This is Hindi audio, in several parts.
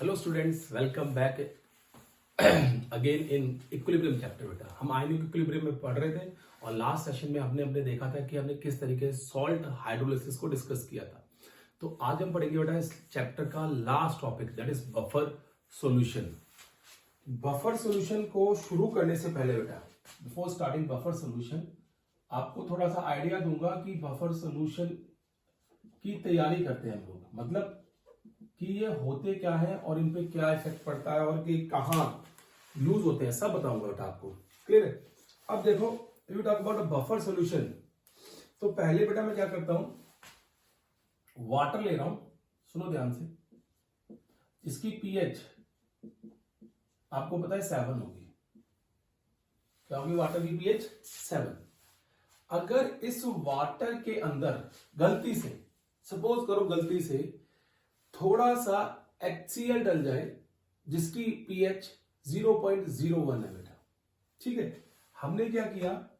Hello students, welcome back again in equilibrium chapter. बेटा हम आयनिक इक्विलिब्रियम में पढ़ रहे थे और लास्ट सेशन में हमने देखा था कि हमने किस तरीके से सॉल्ट हाइड्रोलिसिस को डिस्कस किया था। तो आज हम पढ़ेंगे बेटा इस चैप्टर का last topic, that is buffer solution. Buffer solution को शुरू करने से पहले बेटा, बिफोर स्टार्टिंग बफर सॉल्यूशन, आपको थोड़ा सा आइडिया दूंगा कि बफर सॉल्यूशन की तैयारी करते हैं हम लोग, मतलब कि ये होते क्या है और इन पे क्या इफेक्ट पड़ता है और कि कहाँ यूज होते हैं, सब बताऊंगा बेटा आपको। क्लियर है? अब देखो, you talk about buffer solution, तो पहले बेटा मैं क्या करता हूं, वाटर ले रहा हूं, सुनो ध्यान से। इसकी पीएच आपको पता है 7 होगी। क्या होगी वाटर की पीएच? 7। अगर इस वाटर के अंदर गलती से, सपोज करो गलती से थोड़ा सा HCl डल जाए जिसकी pH 0.01 है बेटा, ठीक है, हमने क्या किया,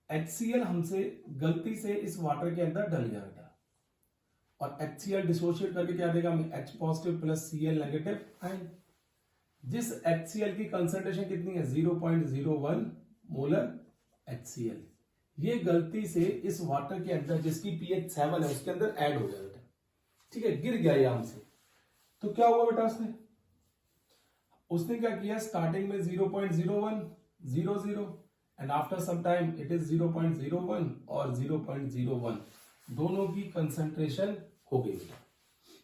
HCl हमसे गलती से इस वाटर के अंदर डल गया बेटा, और HCl डिसोशिएट करके क्या देगा हमें, H positive plus Cl negative ion. जिस HCl की कंसंट्रेशन कितनी है, 0.01 मोलर HCl, ये गलती से इस वाटर के अंदर जिसकी pH 7 है उसके अंदर ऐड हो गया बेटा, ठीक है, गिर गया यहां से। तो क्या हुआ बेटा, उसने क्या किया, स्टार्टिंग में 0.0100 and after some time it is 0.01 और 0.01, दोनों की कंसंट्रेशन हो गई बेटा,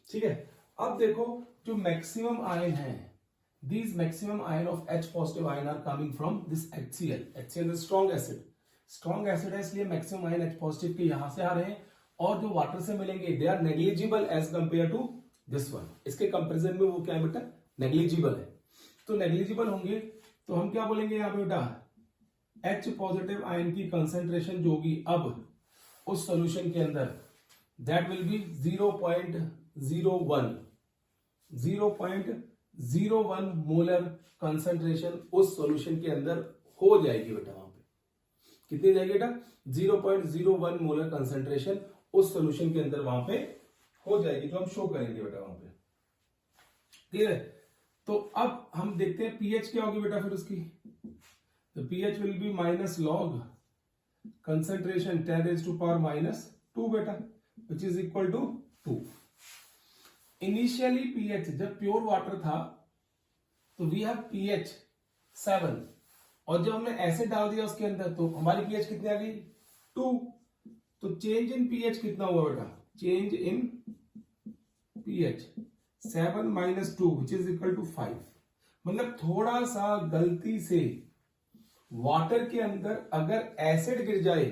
ठीक है। अब देखो, जो मैक्सिमम आयन है, these maximum ion of H positive ion are coming from this HCl। HCl is strong acid, strong acid है, इसलिए मैक्सिमम आयन H पॉजिटिव के यहां से आ रहे हैं, और जो वाटर से मिलेंगे they are negligible as compare to this one. इसके कंपैरिजन में वो क्या है बेटा, नेग्लिजिबल है। तो नेग्लिजिबल होंगे तो हम क्या बोलेंगे यहाँ पे बेटा, H पॉजिटिव आयन की कंसंट्रेशन जो होगी अब उस सॉल्यूशन के अंदर, that will B 0.01 molar concentration उस सॉल्यूशन के अंदर हो जाएगी बेटा। वहां पे कितनी जाएगी बेटा, 0.01 मोलर कंसंट्रेशन उस सॉल्यूशन के अंदर वहां पे हो जाएगी, जो हम शो करेंगे बेटा वहां पे। क्लियर है? तो अब हम देखते हैं पीएच क्या होगी बेटा फिर उसकी, तो pH will be minus log concentration 10⁻⁻² बेटा, which is equal to 2। Initially pH जब प्योर वाटर था तो वी हैव पीएच 7, और जब हमने एसिड डाल दिया उसके अंदर तो हमारी पीएच कितनी आ गई, 2। तो चेंज इन पीएच कितना हुआ बेटा, change in pH 7 - 2 which is equal to 5। मतलब थोड़ा सा गलती से वाटर के अंदर अगर एसिड गिर जाए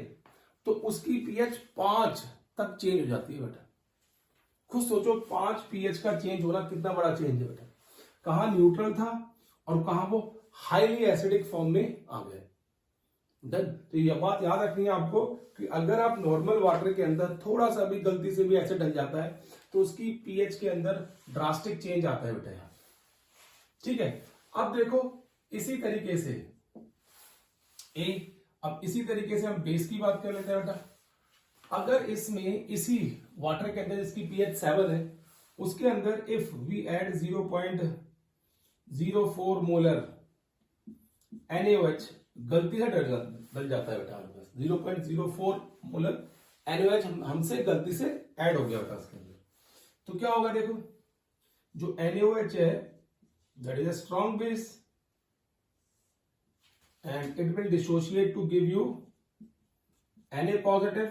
तो उसकी पीएच 5 तक चेंज हो जाती है बेटा। खुद सोचो, 5 पीएच का चेंज होना कितना बड़ा चेंज है बेटा। कहां न्यूट्रल था और कहां वो हाईली एसिडिक फॉर्म में आ गए। डन। तो यह बात याद रखनी है आपको कि अगर आप नॉर्मल वाटर के अंदर थोड़ा सा भी गलती से भी एसिड डल जाता है तो उसकी पीएच के अंदर ड्रास्टिक चेंज आता है बेटा यहाँ, ठीक है। अब देखो इसी तरीके से अब इसी तरीके से हम बेस की बात कर लेते हैं बेटा। अगर इसमें इसी वाटर के अंदर जिसकी पीएच 7 है उसके अंदर if we add 0.04 molar NaOH, गलती से डल जाता है बेटा हमारे पास, 0.04 मोलर NaOH हमसे गलती से ऐड हो गया बेटा उसके अंदर, तो क्या होगा देखो, जो NaOH है that is a strong base and it will dissociate to give you Na positive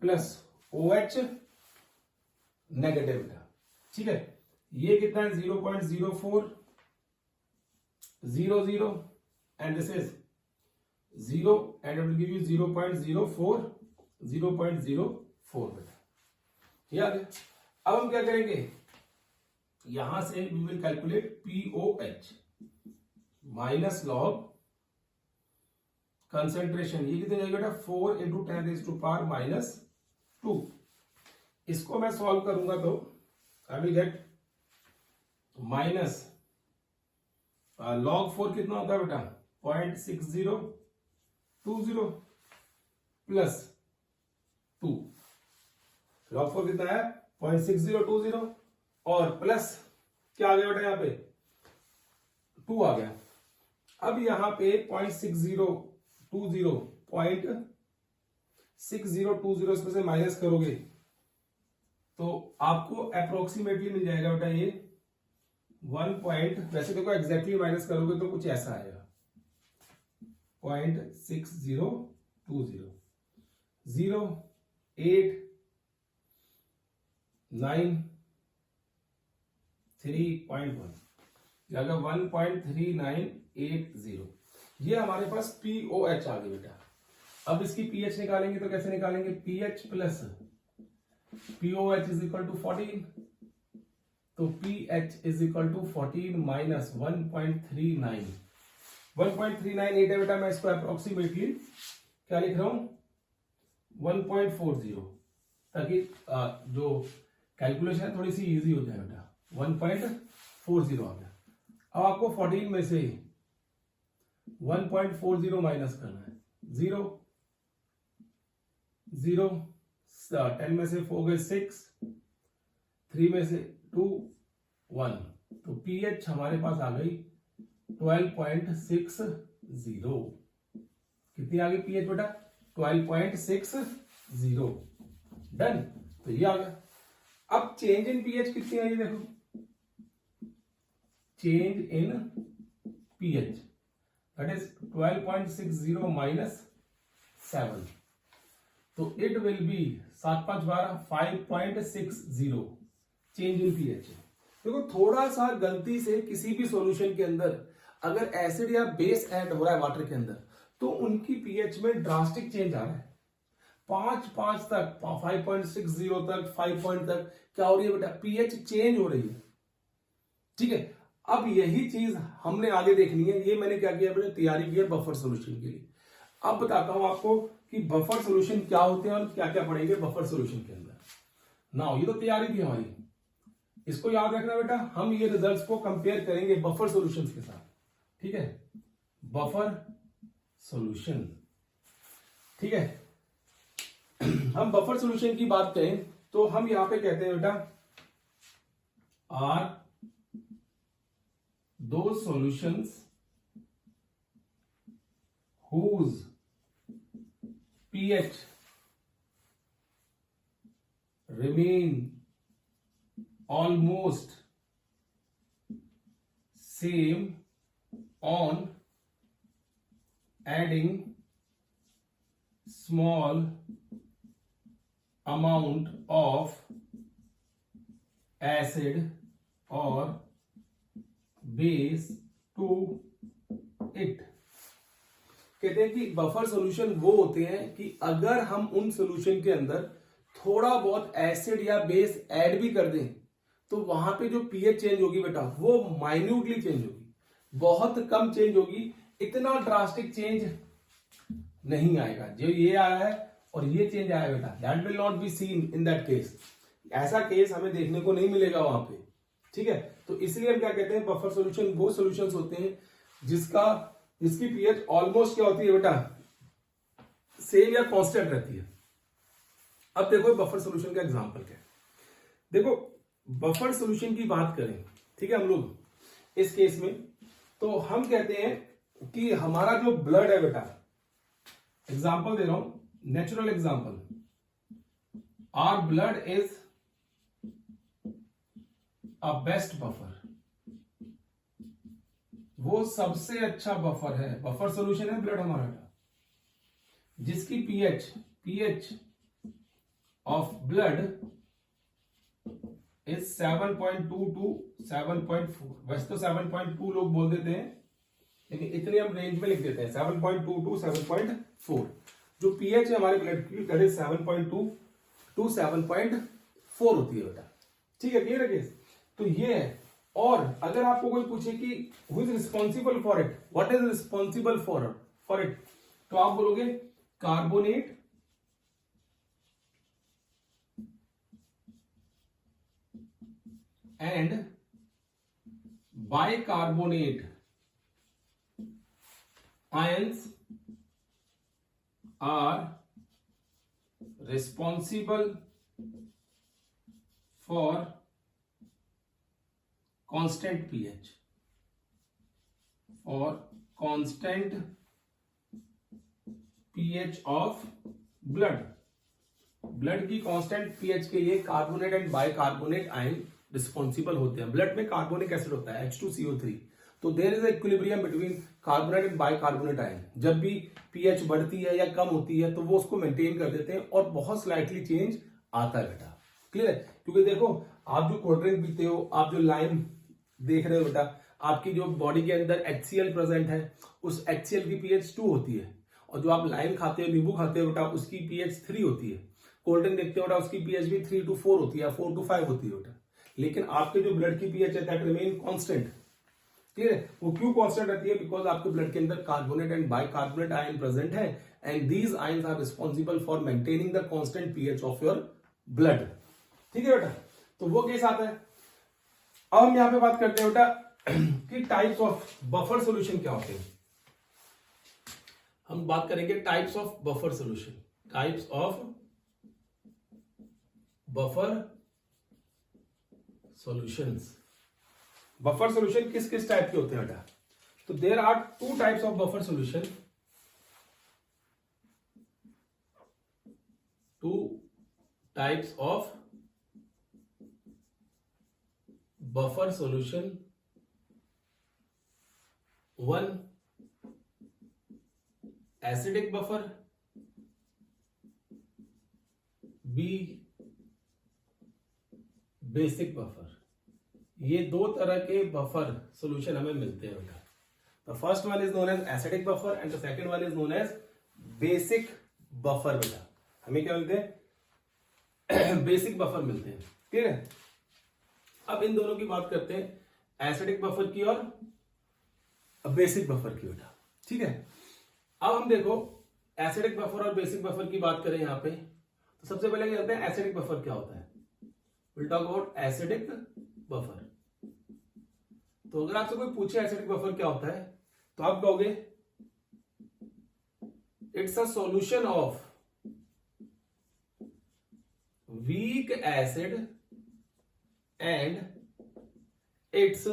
plus OH negative बेटा, ठीक है। ये कितना है, 0.0400 and this is 0 and it will give you 0.04 बेटा, ठीक है। अब हम क्या करेंगे, यहां से we will calculate POH minus log concentration, ये कितने जाएगा बेटा, 4 × 10⁻⁻²। इसको मैं सॉल्व करूंगा तो I will get minus log 4 कितना होता है बेटा, 0.6020 प्लस 2। लॉग 4 कितना है, 0.6020 और प्लस क्या आ गया बेटा यहाँ पे 2 आ गया। अब यहाँ पे 0.6020 इसमें से माइनस करोगे तो आपको अप्रोक्सीमेटली मिल जाएगा बेटा ये 1 वैसे देखो एग्जैक्टली माइनस करोगे तो कुछ ऐसा आएगा 0.6020 0 8 9 3.1 जाएगा 1.3980। ये हमारे पास POH आ गई बेटा। अब इसकी pH निकालेंगे तो कैसे निकालेंगे pH plus POH is equal to 14, तो pH is equal to 14 minus 1.39 1.398 है बेटा। मैं इसको अप्रोक्सीमेटली क्या लिख रहा हूं 1.40 ताकि जो कैलकुलेशन है थोड़ी सी इजी हो जाए बेटा। 1.40 आ गया। अब आपको 14 में से 1.40 माइनस करना है 0 0 10 में से 4 गए 6 3 में से 2 1 तो pH हमारे पास आ गई 12.60। कितनी आ गई pH बेटा 12.60। डन। तो ये आ गया। अब चेंज इन pH कितनी आई देखो, change in pH that is 12.60 minus 7 तो it will be 7 5 12 5.60 change in pH। देखो थोड़ा सा गलती से किसी भी सॉल्यूशन के अंदर अगर एसिड या बेस ऐड हो रहा है वाटर के अंदर तो उनकी pH में ड्रास्टिक चेंज आ रहा है 5 तक 5.60 तक 5 पॉइंट तक क्या हो रही है बेटा pH चेंज हो रही है। ठीक है, अब यही चीज हमने आगे देखनी है। ये मैंने क्या किया, मैंने तैयारी की है बफर सॉल्यूशन के लिए। अब बताता हूं आपको कि बफर सॉल्यूशन क्या होते हैं और क्या क्या पढ़ेंगे बफर सॉल्यूशन के अंदर। नाउ ये तो तैयारी थी हमारी, इसको याद रखना बेटा। हम ये रिजल्ट्स को कंपेयर करेंगे बफर सॉल्यूशंस के साथ। ठीक है, बफर सॉल्यूशन। ठीक है, हम बफर सॉल्यूशन की बात करें तो हम यहां पे कहते हैं बेटा are those solutions whose pH remain almost same on adding small amount of acid or base to it. कहते हैं कि बफर सॉल्यूशन वो होते हैं कि अगर हम उन सॉल्यूशन के अंदर थोड़ा बहुत एसिड या बेस ऐड भी कर दें तो वहां पे जो पीएच चेंज होगी बेटा वो माइन्यूटली चेंज होगी, बहुत कम चेंज होगी, इतना ड्रास्टिक चेंज नहीं आएगा। जो ये आया है और ये चेंज आया बेटा that will not be seen in that case. ऐसा केस हमें देखने को नहीं मिलेगा वहां पे। ठीक है, तो इसलिए हम क्या कहते हैं बफर सॉल्यूशन वो सॉल्यूशंस होते हैं जिसकी पीएच ऑलमोस्ट क्या होती है बेटा सेम या कांस्टेंट रहती है। अब देखो बफर सॉल्यूशन का एग्जांपल क्या है। देखो बफर सॉल्यूशन की बात करें, ठीक है, हम लोग इस केस में तो हम कहते हैं कि हमारा जो ब्लड है बेटा, एग्जांपल दे रहा हूं, natural example, our blood is a best buffer, वो सबसे अच्छा बफर है, बफर सॉल्यूशन है ब्लड हमारा, जिसकी pH of blood is 7.2 to 7.4। वैसे तो 7.2 लोग बोल देते हैं लेकिन इतने हम रेंज में लिख देते हैं 7.2 to 7.4। जो पीएच है हमारे ब्लड की दैट इज 7.2 to 7.4 होती है बेटा। ठीक है, क्लियर है केस। तो ये है। और अगर आपको कोई पूछे कि who is responsible for it, what is responsible for it, तो आप बोलोगे carbonate and bicarbonate ions are responsible for constant pH, और constant pH of blood. Blood की कांस्टेंट पीएच के लिए carbonate and bicarbonate ion responsible होते हैं। ब्लड में कार्बोनिक एसिड होता है H2CO3, तो there is equilibrium between carbonate and bicarbonate ion. जब भी पीएच बढ़ती है या कम होती है तो वो उसको मेंटेन कर देते हैं और बहुत स्लाइटली चेंज आता है बेटा। क्लियर है? क्योंकि देखो, आप जो कोल्ड ड्रिंक पीते हो, आप जो लाइम देख रहे हो बेटा, आपकी जो बॉडी के अंदर HCl प्रेजेंट है, उस HCl की पीएच 2 होती है, और जो आप लाइम खाते हो, नींबू खाते हो बेटा, उसकी पीएच 3 होती है। कोल्ड ड्रिंक देखते हो बेटा, उसकी पीएच भी 3 to 4 होती है, 4 to 5 होती है बेटा। लेकिन आपके जो ब्लड की पीएच है दैट रिमेन कांस्टेंट। क्लियर है? वो क्यों कांस्टेंट रहती है? बिकॉज आपके ब्लड के अंदर carbonate and bicarbonate ion present है, and these ions are responsible for maintaining the constant pH of your blood. ठीक है बेटा, तो वो केस आता है। अब हम यहां पे बात करते हैं बेटा कि टाइप्स ऑफ बफर सॉल्यूशन क्या होते हैं। हम बात करेंगे types of buffer solution. Types of buffer solutions. Buffer solution किस किस टाइप के होते हैं बेटा? तो there are 2 types of buffer solution. 2 types of buffer solution. 1 acidic buffer, B basic buffer. ये 2 तरह के बफर सॉल्यूशन हमें मिलते हैं बेटा। The first one is known as acidic buffer and the second one is known as basic buffer बेटा। हमें क्या मिलते हैं? बेसिक बफर मिलते हैं। ठीक है, अब इन दोनों की बात करते हैं, एसिडिक बफर की और बेसिक बफर की बेटा। ठीक है, अब हम देखो एसिडिक बफर और बेसिक बफर की बात करें यहां पे, तो सबसे पहले क्या करते हैं, एसिडिक बफर क्या होता है? Will talk about acidic buffer. तो अगर आपसे कोई पूछे एसिडिक बफर क्या होता है, तो आप कहोगे it's a solution of weak acid and it's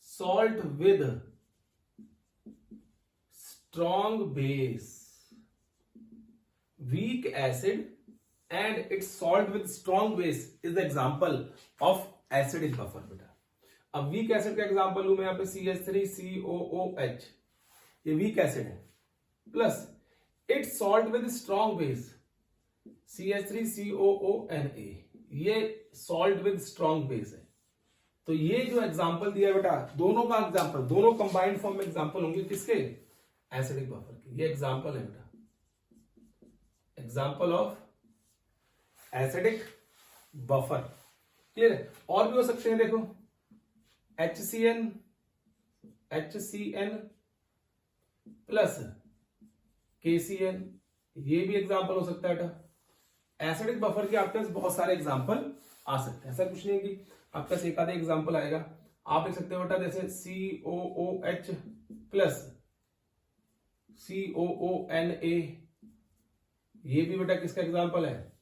salt with strong base. Weak acid and its salt with strong base is the example of acidic buffer बेटा। अब वीक एसिड का एग्जांपल लू मैं यहाँ पे CH3COOH, ये वीक एसिड है, plus it's salt with strong base CH3COONA, ये सॉल्ट विद स्ट्रॉन्ग बेस है। तो ये जो एग्जांपल दिया बेटा, दोनों का एग्जांपल, दोनों कंबाइंड फॉर्म में एग्जांपल होंगे किसके? एसिडिक बफर की। ये एग्जांपल है बेटा, example of acidic buffer. Clear है? और भी हो सकते हैं, देखो HCN प्लस KCN, ये भी एग्जांपल हो सकता है बेटा। एसिडिक बफर के आपके पास बहुत सारे एग्जांपल आ सकते हैं, ऐसा कुछ नहीं है कि आपके पास एक आधे एग्जांपल आएगा। आप लिख सकते हो बेटा जैसे COOH प्लस COONA, ये भी बेटा किसका एग्जांपल है?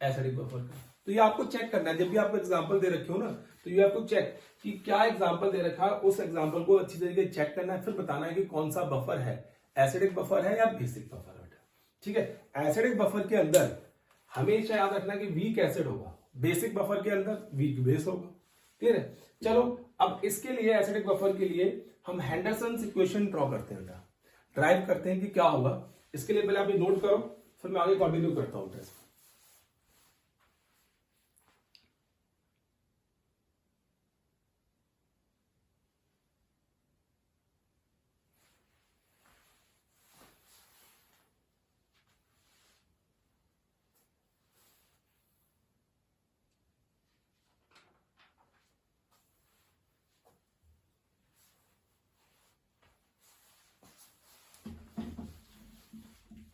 एसिडिक बफर का। तो ये आपको चेक करना है, जब भी आपको एग्जांपल दे रखे हो ना, तो यू हैव टू चेक कि क्या एग्जांपल दे रखा है, उस एग्जांपल को अच्छी तरीके से चेक करना है, फिर बताना है कि कौन सा बफर है, एसिडिक बफर है या बेसिक बफर है बेटा। ठीक है, एसिडिक बफर के अंदर हमेशा याद रखना कि वीक एसिड होगा, बेसिक बफर के अंदर वीक बेस होगा। क्लियर है? चलो, अब इसके लिए एसिडिक बफर के लिए हम हेंडरसन इक्वेशन ड्रॉ करते हैं बेटा, ड्राइव करते हैं कि क्या होगा। इसके लिए पहले आप ये नोट करो, फिर मैं आगे कंटिन्यू करता हूं टेस्ट।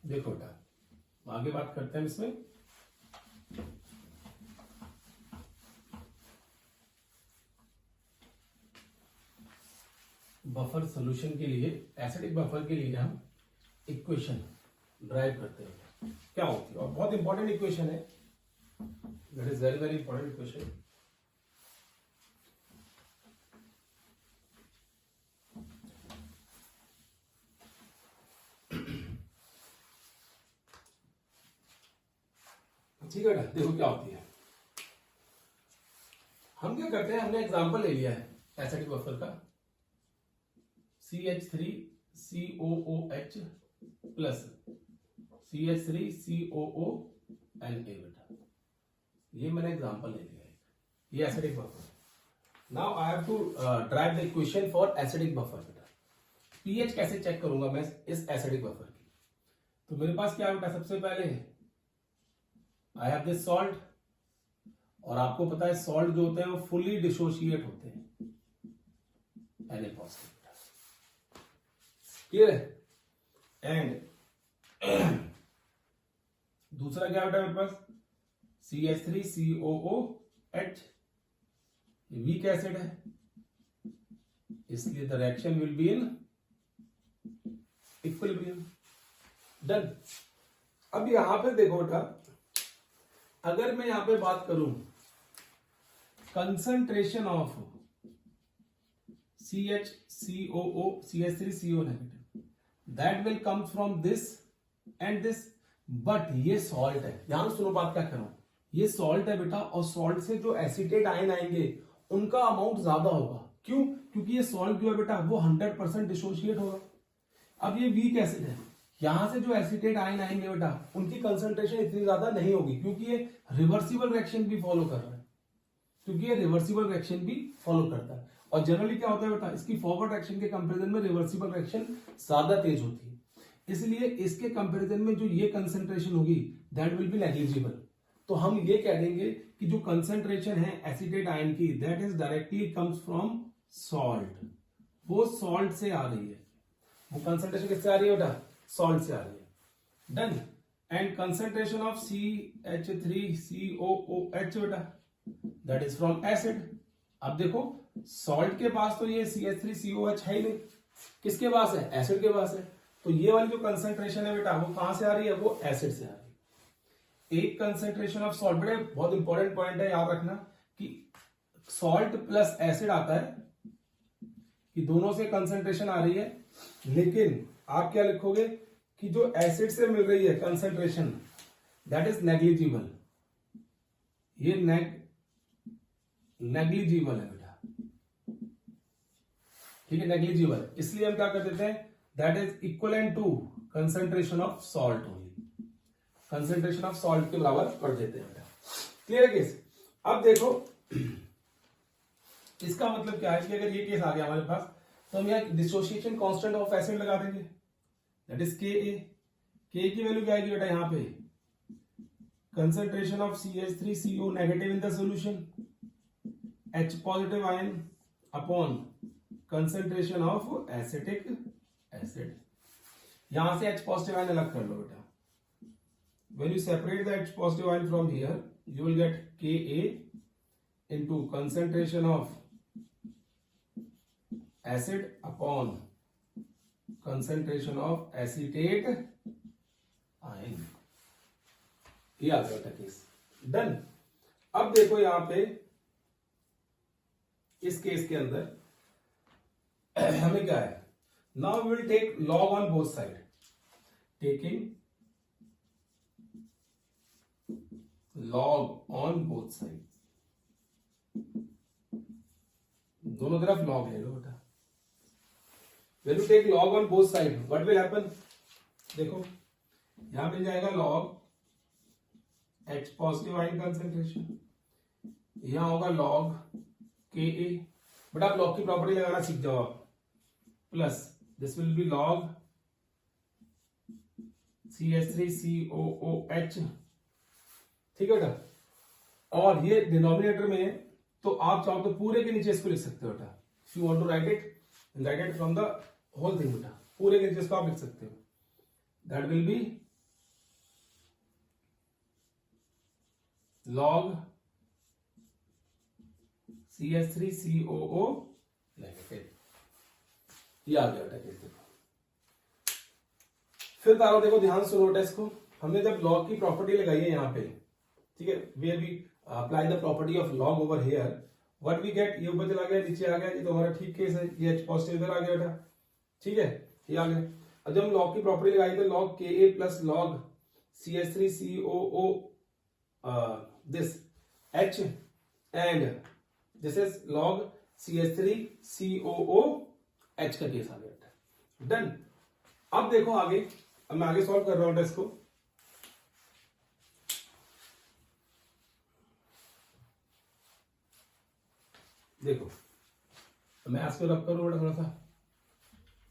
देखो बेटा, आगे बात करते हैं इसमें। बफर सॉल्यूशन के लिए, एसिडिक बफर के लिए हम इक्वेशन ड्राइव करते हैं, क्या होती है, और बहुत इंपॉर्टेंट इक्वेशन है, that is very very important equation. ठीक है ना, देखो क्या होती है। हम क्या करते हैं, हमने एग्जांपल ले लिया है एसिडिक बफर का, CH3COOH प्लस CH3COONA बेटा, ये मैंने एग्जांपल ले लिया है, ये acidic buffer. Now I have to drive the equation for acidic buffer बेटा। पीएच कैसे चेक करूंगा मैं इस एसिडिक बफर की? तो मेरे पास क्या बेटा, सबसे पहले आई हैव दिस सॉल्ट, और आपको पता है सॉल्ट जो होते हैं वो फुली डिसोशिएट होते हैं, Na पॉजिटिव, क्लियर है। एंड दूसरा क्या बेटा मेरे पास, CH3COOH, वीक एसिड है, इसलिए the reaction will be in equilibrium. Done. अब यहां पे देखो बेटा, अगर मैं यहां पे बात करूं concentration of CH3CO negative, that will come from this and this, but ये सॉल्ट है। ध्यान सुनो बात क्या कर रहा हूं, ये सॉल्ट है बेटा, और सॉल्ट से जो एसिटेट आयन आएंगे उनका अमाउंट ज्यादा होगा। क्यों? क्योंकि ये सॉल्ट जो है बेटा वो 100% डिसोशिएट होगा। अब ये वीक एसिड है, यहां से जो एसिटेट आयन आएंगे बेटा उनकी कंसंट्रेशन इतनी ज्यादा नहीं होगी, क्योंकि ये रिवर्सिबल रिएक्शन भी फॉलो कर रहा है, क्योंकि ये रिवर्सिबल रिएक्शन भी फॉलो करता है। और जनरली क्या होता है बेटा, इसकी फॉरवर्ड रिएक्शन के कंपैरिजन में रिवर्सिबल रिएक्शन ज्यादा तेज होती है, इसलिए इसके कंपैरिजन में जो ये कंसंट्रेशन होगी दैट विल बी नेग्लिजिबल। तो हम ये कह देंगे कि जो कंसंट्रेशन है एसिटेट आयन की, that is directly comes from salt, वो सॉल्ट से आ रही है। वो कंसंट्रेशन किससे आ रही है बेटा? सॉल्ट से आ रही है। Done. And concentration of CH3COOH बेटा, दैट इज फ्रॉम एसिड। अब देखो सॉल्ट के पास तो ये CH3COH है ही नहीं, किसके पास है? एसिड के पास है। तो ये वाली जो कंसंट्रेशन है बेटा वो कहां से आ रही है? वो एसिड से आ रही है। एक कंसंट्रेशन ऑफ सॉल्ट, बड़े बहुत इंपॉर्टेंट पॉइंट है, याद रखना कि सॉल्ट प्लस एसिड आता है कि दोनों से कंसंट्रेशन आ रही है, लेकिन आप क्या लिखोगे कि जो एसिड से मिल रही है कंसंट्रेशन दैट इज नेग्लिजिबल। ये नेग्लिजिबल है बेटा, ठीक है, नेग्लिजिबल। इसलिए हम क्या कर देते हैं, that is equivalent to concentration of salt only, concentration of salt के बराबर कर देते हैं बेटा। क्लियर है केस? अब देखो इसका मतलब क्या है कि अगर ये केस आ गया हमारे पास, तो हम यहाँ डिसोसिएशन कांस्टेंट ऑफ एसिड लगा देंगे, दैट इज Ka। K की वैल्यू क्या आएगी बेटा? यहाँ पे concentration of CH3CO negative in the solution, H positive ion upon concentration of acetic acid. यहां से H पॉजिटिव आयन अलग कर लो बेटा। When you separate the H positive ion from here, you will get Ka into concentration of acid upon concentration of acetate ion। ये आ गया केस। डन। अब देखो यहां पे इस केस के अंदर हमें क्या है, now we will take log on both side, taking log on both side, दोनों तरफ लॉग ले लो बेटा। When you take log on both side, what will happen? देखो यहां मिल जाएगा log H positive ion concentration, यहां होगा log Ka, बट आप log की प्रॉपर्टी लगाना सीख जाओ आप, plus this will be log CH3COOH, ठीक है बेटा। और ये डिनोमिनेटर में है, तो आप चाहो तो पूरे के नीचे इसको लिख सकते हो बेटा। If you want to write it from the whole thing बेटा, पूरे के नीचे इसको आप लिख सकते हो, that will be log CH3COO negative. ये आ गया बेटा केस। देखो फिर तारो, देखो ध्यान सुनो बेटा इसको। हमने जब log की प्रॉपर्टी लगाई है यहाँ पे, ठीक है, where we apply the property of log over here, what we get, ये ऊपर चला गया, नीचे आ गया, ये तो हमारा ठीक केस है, ये H पॉजिटिव इधर आ गया बेटा, ठीक है, ये आ गया। अब जब हम log की प्रॉपर्टी लगाई तो log Ka plus log CH3COO this H and this is log CH3COOH का केस आ गया। डन। अब देखो आगे, अब मैं आगे सॉल्व कर रहा हूं इसको। देखो मैं इसको रब करूं थोड़ा सा,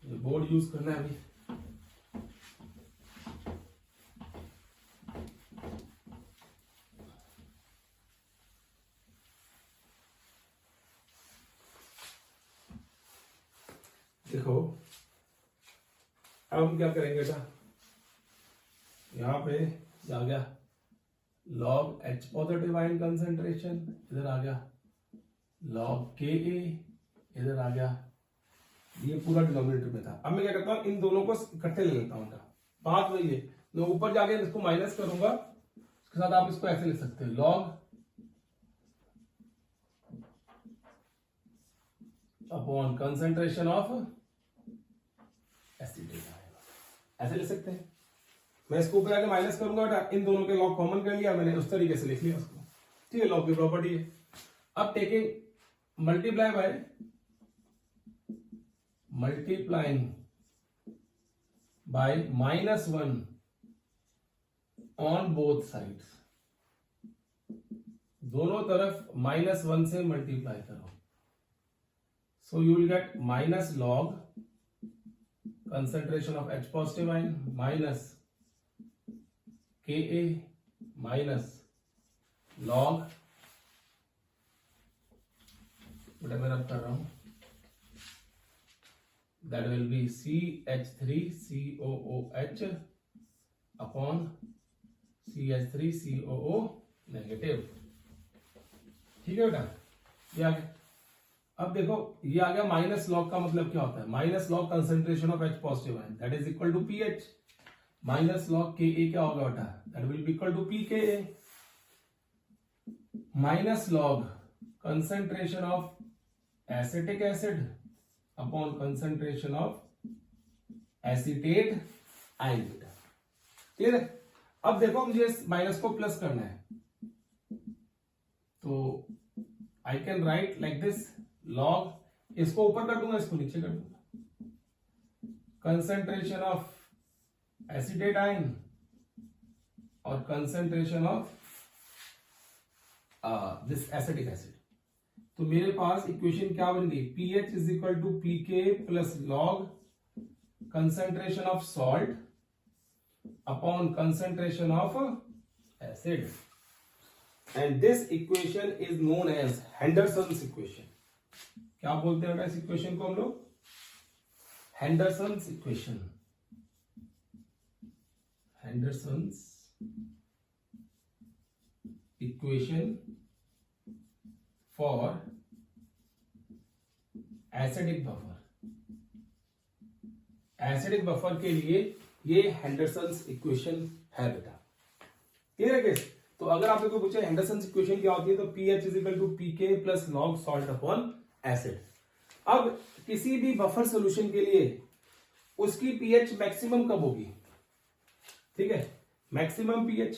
बोर्ड यूज करना है अभी। देखो अब हम क्या करेंगे बेटा, यहां पे आ गया log H positive ion concentration, इधर आ गया लॉग Ka, इधर आ गया, ये पूरा डिनोमिनेटर में था। अब मैं क्या करता हूं, इन दोनों को इकट्ठे ले लेता हूं। बात वही है, मैं ऊपर जाके इसको माइनस करूंगा, उसके साथ आप इसको ऐसे लिख सकते हो log upon concentration of acetate, ऐसे लिख सकते हैं। मैं इसको ऊपर आके माइनस करूंगा बेटा, इन दोनों के लॉग कॉमन कर लिया मैंने, उस तरीके से लिख लिया उसको। ठीक है, लॉग की प्रॉपर्टी है। अब taking multiply by -1 on both sides, दोनों तरफ -1 से मल्टीप्लाई करो, so you will get minus log concentration of H positive ion minus Ka minus log, whatever मैं कर रहा हूं, that will be CH3COOH upon CH3COO negative. ठीक है बेटा, ये आ गया। अब देखो ये आ गया माइनस लॉग का मतलब क्या होता है, minus log concentration of H positive ion that is equal to pH, minus log Ka क्या होगा बेटा, that will be equal to pKa, minus log concentration of acetic acid upon concentration of acetate ion बेटा। क्लियर है। अब देखो मुझे इस माइनस को प्लस करना है, तो I can write like this, log, इसको ऊपर कर दूंगा, इसको नीचे कर दूंगा, कंसेंट्रेशन ऑफ एसिटेट आयन और concentration of this acetic acid. तो मेरे पास इक्वेशन क्या बन गई, pH is equal to pK plus log concentration of salt upon concentration of acid, and this equation is known as Henderson's equation. क्या बोलते हैं इस इक्वेशन को हम लोग, Henderson's equation, Henderson's equation for acidic buffer. Acidic buffer के लिए ये हेंडरसन्स इक्वेशन है बेटा। क्लियर है केस। तो अगर आपको कोई पूछे हेंडरसन्स इक्वेशन क्या होती है, तो pH is equal to pK plus log salt upon acid. अब किसी भी बफर सॉल्यूशन के लिए उसकी पीएच मैक्सिमम कब होगी, ठीक है, मैक्सिमम पीएच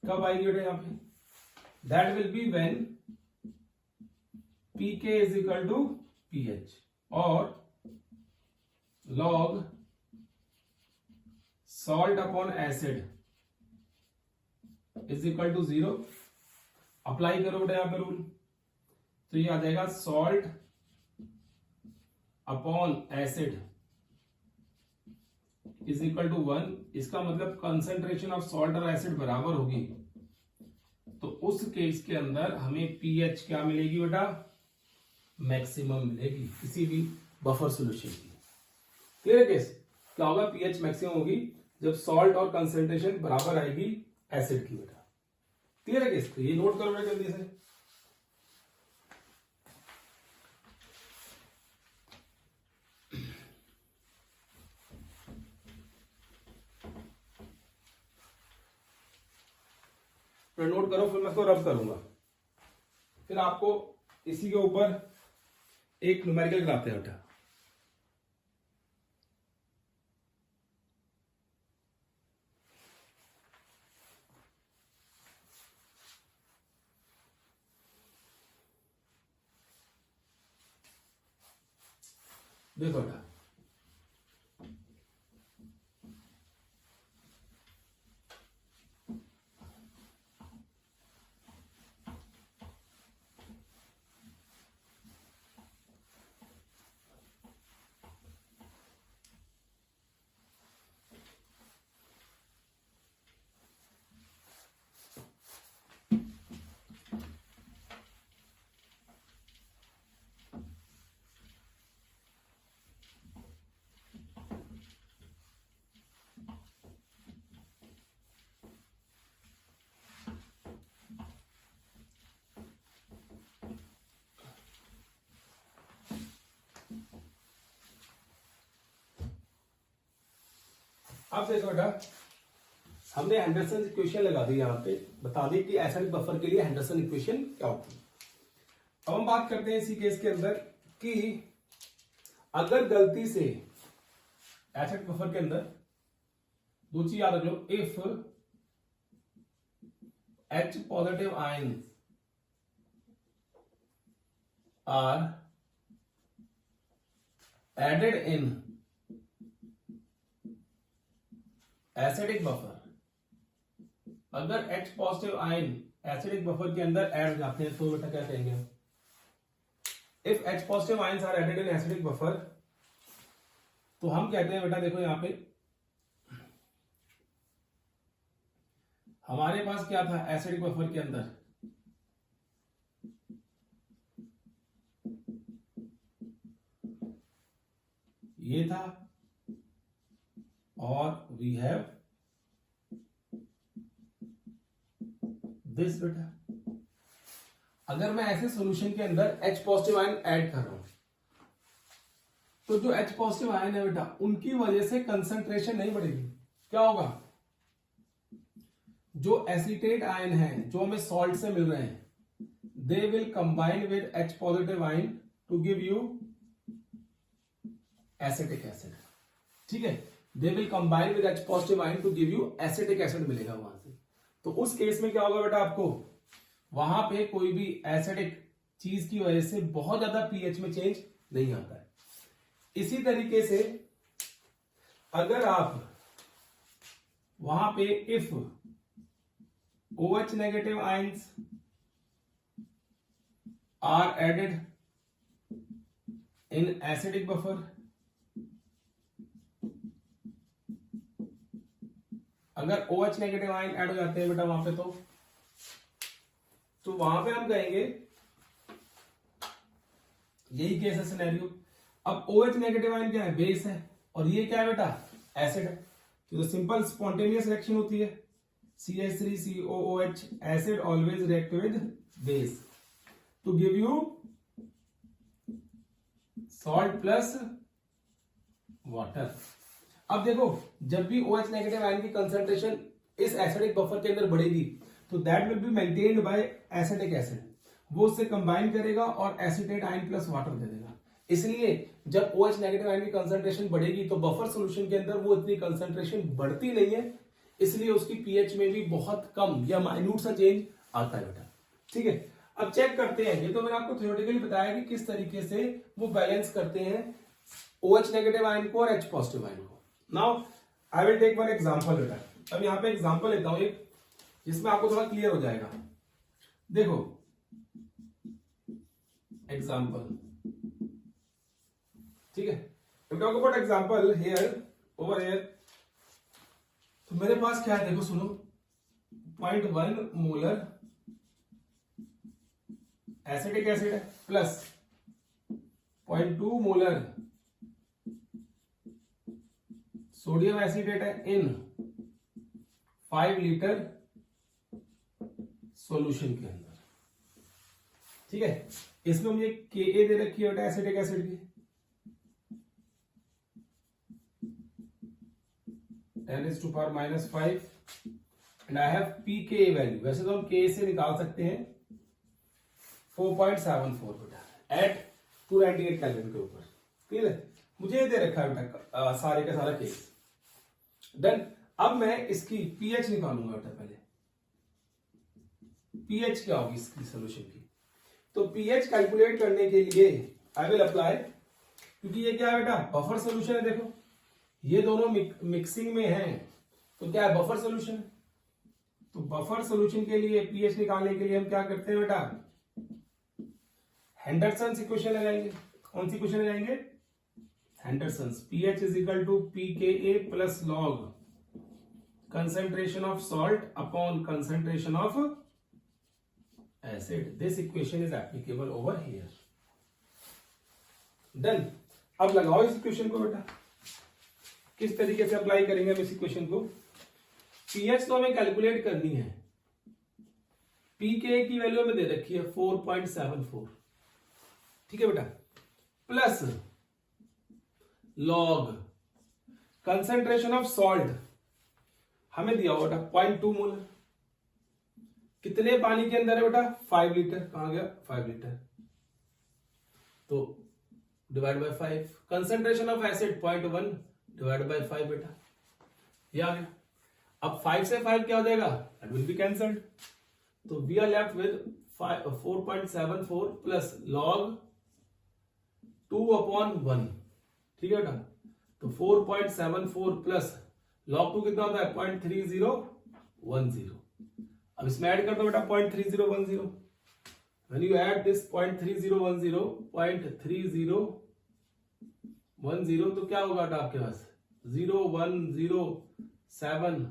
कब आएगी बेटा यहां पे, that will be when pK is equal to pH और log salt upon acid is equal to 0। Apply करो बेटा यहां पर रूल, तो ये आ जाएगा salt upon acid is equal to 1। इसका मतलब कंसेंट्रेशन ऑफ सॉल्ट और एसिड बराबर होगी, तो उस केस के अंदर हमें पीएच क्या मिलेगी बेटा, मैक्सिमम मिलेगी किसी भी बफर सॉल्यूशन की। क्लियर है केस। क्या होगा, पीएच मैक्सिमम होगी जब सॉल्ट और कंसेंट्रेशन बराबर आएगी एसिड की बेटा। क्लियर है केस। तो ये नोट करो बेटा जल्दी से। नोट करो, फिर मैं इसको रब करूंगा, फिर आपको इसी के ऊपर एक न्यूमेरिकल कराते हैं बेटा। देखो बेटा, अब देखो बेटा, हमने हेंडरसन इक्वेशन लगा दी यहाँ पे, बता दी कि एसिड बफर के लिए हेंडरसन इक्वेशन क्या होती है। अब हम बात करते हैं इसी केस के अंदर कि अगर गलती से एसिड बफर के अंदर दो चीज याद रख लो, if H positive ions are added in acidic buffer, अगर H positive ion acidic buffer के अंदर ऐड हो जाते हैं तो बेटा क्या कहेंगे हम? If H positive ions are added in acidic buffer, तो हम कहते हैं बेटा देखो यहां पे हमारे पास क्या था एसिडिक बफर के अंदर, ये था, और वी हैव दिस बेटा। अगर मैं ऐसे सॉल्यूशन के अंदर H पॉजिटिव आयन ऐड कर रहा हूं, तो जो H पॉजिटिव आयन है बेटा, उनकी वजह से कंसंट्रेशन नहीं बढ़ेगी। क्या होगा? जो एसिटेट आयन है जो हमें सॉल्ट से मिल रहे हैं, they will combine with H positive ion to give you acetic acid. ठीक है, they will combine with H positive ion to give you acetic acid मिलेगा वहां से। तो उस केस में क्या होगा बेटा, आपको वहां पे कोई भी एसिडिक चीज की वजह से बहुत ज्यादा पीएच में चेंज नहीं आता है। इसी तरीके से अगर आप वहां पे if OH negative ions are added in acidic buffer, अगर OH नेगेटिव आयन ऐड हो जाते हैं बेटा वहां पे, तो वहां पे हम कहेंगे यही केस है सिनेरियो। अब OH नेगेटिव आयन क्या है? बेस है, और ये क्या है बेटा? एसिड है। तो सिंपल स्पॉन्टेनियस रिएक्शन होती है, CH3COOH acid always react with base to give you salt plus water. अब देखो, जब भी OH नेगेटिव आयन की कंसंट्रेशन इस एसिडिक बफर के अंदर बढ़ेगी, तो that will be maintained by acetic acid, वो उससे कंबाइन करेगा और एसिटेट आयन प्लस वाटर दे देगा। इसलिए जब OH नेगेटिव आयन की कंसंट्रेशन बढ़ेगी तो बफर सॉल्यूशन के अंदर वो इतनी कंसंट्रेशन बढ़ती नहीं है, इसलिए उसकी पीएच में भी बहुत कम या माइन्यूट सा चेंज आता है बेटा। ठीक है, अब चेक करते हैं। ये तो मैंने आपको थ्योरेटिकली बताया कि किस तरीके से वो बैलेंस करते हैं OH नेगेटिव आयन को और H पॉजिटिव आयन को। Now I will take one example बेटा। अब यहां पे एग्जांपल लेता हूं एक, जिसमें आपको थोड़ा क्लियर हो जाएगा। देखो एग्जांपल, ठीक है, talk about example here over here. तो मेरे पास क्या है देखो, सुनो, 0.1 मोलर एसिटिक एसिड है प्लस 0.2 मोलर सोडियम एसिडेट है इन 5 लीटर सॉल्यूशन के अंदर। ठीक है, इसमें मुझे Ka दे रखी है बेटा एसिटिक एसिड की, 10⁻⁵ and I have pKa value. वैसे तो हम Ka से निकाल सकते हैं 4.74 बेटा एट 298 केल्विन के ऊपर। क्लियर है, मुझे ये दे रखा है बेटा सारे का सारा केस। डन। अब मैं इसकी पीएच निकालूंगा बेटा। पहले पीएच क्या होगी इसकी सॉल्यूशन की, तो पीएच कैलकुलेट करने के लिए आई विल अप्लाई क्योंकि ये क्या है बेटा, बफर सोल्यूशन है। देखो ये दोनों मिक्सिंग में हैं, तो क्या है, बफर सोल्यूशन। तो बफर सोल्यूशन के लिए पीएच निकालने के लिए हम क्या करते हैं बेटा, हेंडरसन्स इक्वेशन लगाएंगे। कौन सी इक्वेशन लगाएंगे, Henderson's. PH is equal to pKa plus log concentration of salt upon concentration of acid. This equation is applicable over here. Done. अब लगाओ इस इक्वेशन को बेटा, किस तरीके से अप्लाई करेंगे हम इस इक्वेशन को। पीएच तो हमें कैलकुलेट करनी है, पी के की वैल्यू में दे रखी है 4.74, ठीक है बेटा, plus log concentration of salt हमें दिया हुआ बेटा 0.2 मोल। कितने पानी के अंदर है बेटा, 5 लीटर। कहां गया 5 लीटर, तो divide by 5। Concentration of acid 0.1 divide by 5 बेटा, ये आ गया। अब 5 से 5 क्या हो जाएगा, दैट विल बी कैंसल्ड। तो we are left with 4.74 plus log 2/1, ठीक है बेटा। तो 4.74 प्लस लॉग 2 कितना होता है, 0.3010। अब इसमें ऐड कर दो बेटा 0.3010। व्हेन यू ऐड दिस 0.3010 तो क्या होगा बेटा आपके पास 0107।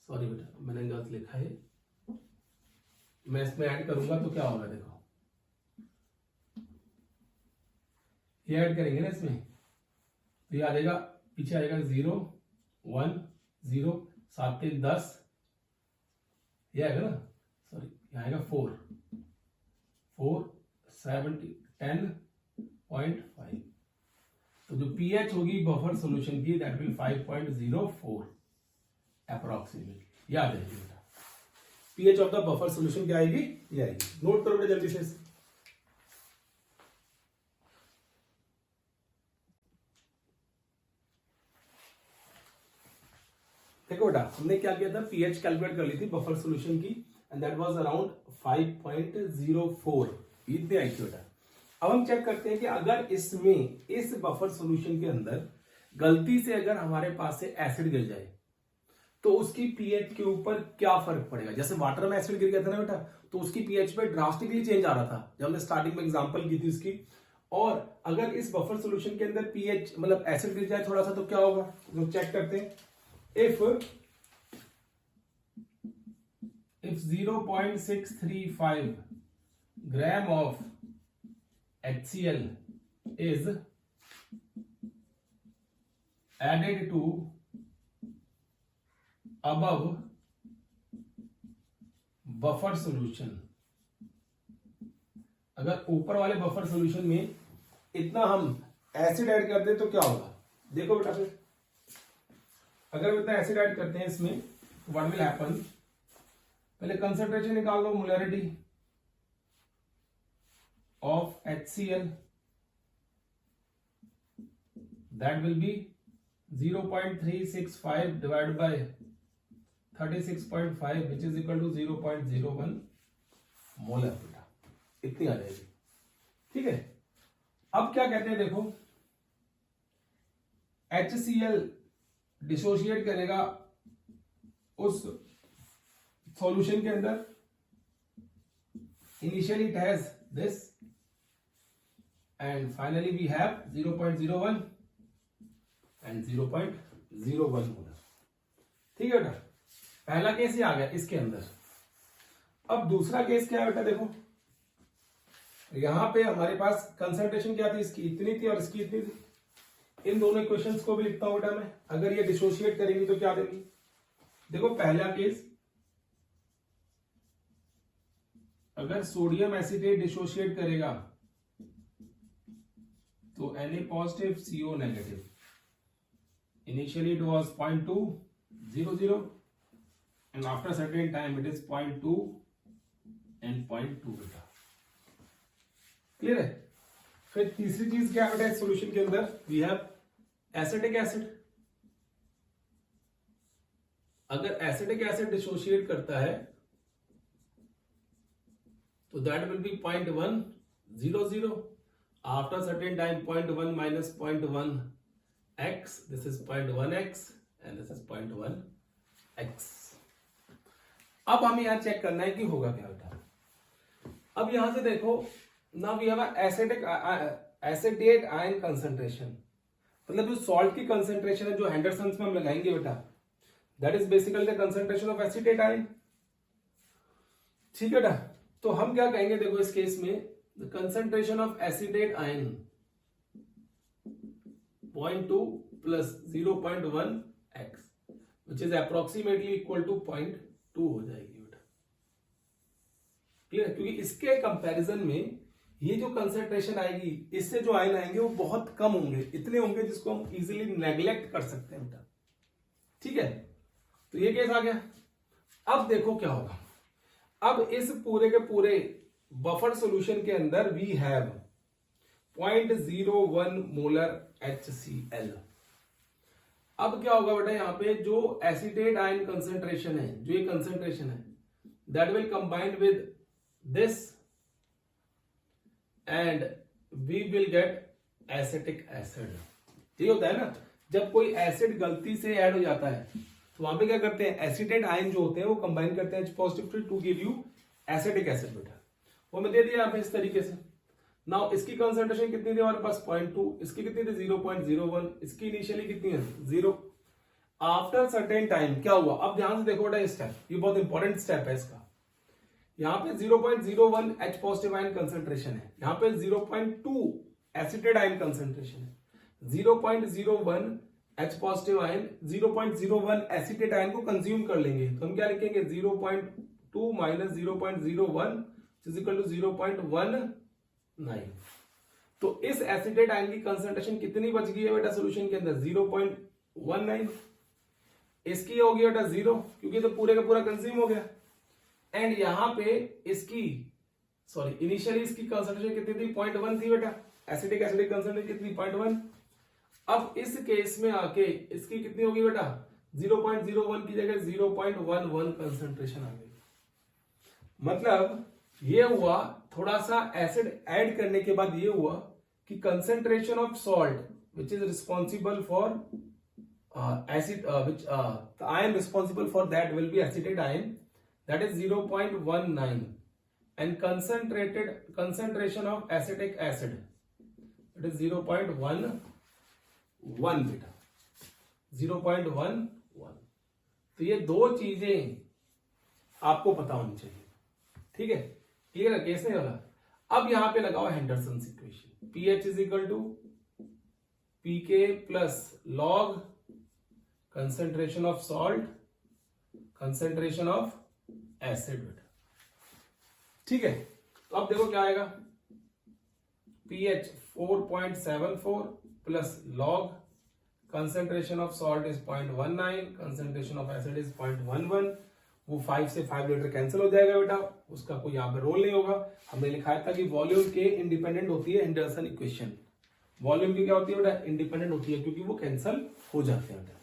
सॉरी बेटा मैंने गलत लिखा है, मैं इसमें ऐड करूंगा तो क्या होगा, देखो ये ऐड करेंगे ना इसमें, तो ये आ जाएगा, पीछे आएगा 0 1 0 7 3 10, ये आएगा ना, सॉरी ये आएगा 4 4 7 10.5। तो जो पीएच होगी बफर सॉल्यूशन की दैट विल 5.04 अप्रोक्सीमेटली, ये आ जाएगी बेटा। PH of the buffer solution क्या आएगी, ये आएगी। नोट करो बेटा जल्दी से। देखो बेटा हमने क्या किया था, पीएच कैलकुलेट कर ली थी बफर सॉल्यूशन की एंड दैट वाज अराउंड 5.04, इतनी आई थी बेटा। अब हम चेक करते हैं कि अगर इसमें इस बफर सॉल्यूशन के अंदर गलती से अगर हमारे पास से एसिड गिर जाए तो उसकी पीएच के ऊपर क्या फर्क पड़ेगा। जैसे वाटर में एसिड गिर गया था ना बेटा, तो उसकी पीएच पे ड्रास्टिकली चेंज आ रहा था, जब हमने स्टार्टिंग में एग्जांपल की थी उसकी। और अगर इस बफर सॉल्यूशन के अंदर पीएच मतलब एसिड गिर जाए थोड़ा सा तो क्या होगा, तो चेक करते हैं। if 0.635 gram of HCl is added to above buffer solution, अगर ऊपर वाले बफर सॉल्यूशन में इतना हम एसिड ऐड कर दें तो क्या होगा, देखो बेटा फिर अगर हम इतना एसिड ऐड करते हैं इसमें व्हाट विल हैपन, पहले कंसंट्रेशन निकाल लो, molarity of HCl that will be 0.365 divide by 36.5 which is equal to 0.01 molar बेटा, इतनी आ जाएगी, ठीक है। अब क्या कहते हैं, देखो HCl डिसोशिएट करेगा उस सॉल्यूशन के अंदर, initially it has this and finally we have 0.01 and 0.01 molar, ठीक है बेटा। पहला केस ही आ गया इसके अंदर। अब दूसरा केस क्या है बेटा, देखो यहां पे हमारे पास कंसंट्रेशन क्या थी, इसकी इतनी थी और इसकी इतनी थी। इन दोनों इक्वेशंस को भी लिखता हूं बेटा मैं, अगर ये डिसोशिएट करेंगी तो क्या देंगी। देखो पहला केस, अगर सोडियम एसिटेट डिसोशिएट करेगा तो Na positive CO negative, initially it was 0.200 and after certain time it is 0.2 and 0.2 बेटा, क्लियर है। फिर तीसरी चीज क्या बेटा, सॉल्यूशन के अंदर वी हैव एसिटिक एसिड। अगर एसिटिक एसिड डिसोशिएट करता है तो that will B 0.100, after certain time 0.1 minus 0.1 x, this is 0.1 x and this is 0.1 x। अब हमें यहां चेक करना है कि होगा क्या बेटा। अब यहां से देखो, now we have acetate ion concentration, मतलब जो सॉल्ट की कंसंट्रेशन है जो हेंडरसन में हम लगाएंगे बेटा, that is basically the concentration of acetate ion. ठीक है बेटा, तो हम क्या कहेंगे, देखो इस केस में the concentration of acetate ion 0.2 plus 0.1 x which is approximately equal to 0.2 हो जाएगी बेटा। क्लियर, क्योंकि इसके कंपैरिजन में ये जो कंसंट्रेशन आएगी, इससे जो आयन आएंगे वो बहुत कम होंगे, इतने होंगे जिसको हम इजीली नेग्लेक्ट कर सकते हैं बेटा। ठीक है, तो ये केस आ गया। अब देखो क्या होगा, अब इस पूरे के पूरे बफर सॉल्यूशन के अंदर वी हैव 0.01 मोलर HCl। अब क्या होगा बेटा, यहां पे जो एसिटेट आयन कंसंट्रेशन है, जो ये कंसंट्रेशन है, that will combine with this and we will get acetic acid. ये होता है ना, जब कोई एसिड गलती से ऐड हो जाता है तो वहां पे क्या करते हैं, एसिटेट आयन जो होते हैं वो कंबाइन करते हैं positive to give you acetic acid बेटा। वो मैं दे दिया यहाँ पे इस तरीके से। नाउ इसकी कंसंट्रेशन कितनी थी हमारे पास 0.2, इसकी कितनी थी 0.01, इसकी इनिशियली कितनी है 0। आफ्टर सर्टेन टाइम क्या हुआ, अब ध्यान से देखो बेटा, ये स्टेप, ये बहुत इंपॉर्टेंट स्टेप है इसका। यहाँ पे 0.01 H पॉजिटिव आयन कंसंट्रेशन है, यहाँ पे 0.2 एसिटेट आयन कंसंट्रेशन है, 0.01 H positive ion 0.01 acetate ion को कंज्यूम कर लेंगे, तो हम क्या लिखेंगे 0.2 माइनस 0.01 इज इक्वल टू 0.19। तो इस एसिटेट आयन की कंसंट्रेशन कितनी बच गई है बेटा सोल्यूशन के अंदर, 0.19। इसकी हो गई बेटा 0, क्योंकि तो पूरे का पूरा कंज्यूम हो गया। एंड यहां पे इसकी इनिशियली इसकी कंसंट्रेशन कितनी थी 0.1 थी बेटा, एसिटिक एसिड कंसंट्रेशन कितनी 0.1। अब इस केस में आके इसकी कितनी होगी बेटा, 0.01 की जगह 0.11 कंसंट्रेशन आ गई। मतलब ये हुआ, थोड़ा सा एसिड ऐड करने के बाद ये हुआ कि concentration of salt which is responsible for acid which the ion responsible for that will be acetate ion, that is 0.19, and concentration of acetic acid, that is 0.11 beta, 0.11। तो ये दो चीजें आपको पता होनी चाहिए। ठीक है, क्लियर है, केस नहीं वाला। अब यहां पे लगाओ Henderson equation, pH is equal to pK plus log concentration of salt, concentration of acid बेटा। ठीक है, तो अब देखो क्या आएगा, pH 4.74 plus log concentration of salt is 0.19, concentration of acid is 0.11। वो 5 से 5 लीटर कैंसिल हो जाएगा बेटा, उसका कोई यहाँ पे रोल नहीं होगा। हमने लिखा था कि वॉल्यूम के इंडिपेंडेंट होती है हेंडरसन इक्वेशन, वॉल्यूम की क्या होती है बेटा, इंडिपेंडेंट होती है, क्योंकि वो कैंसिल हो जाते हैं बेटा।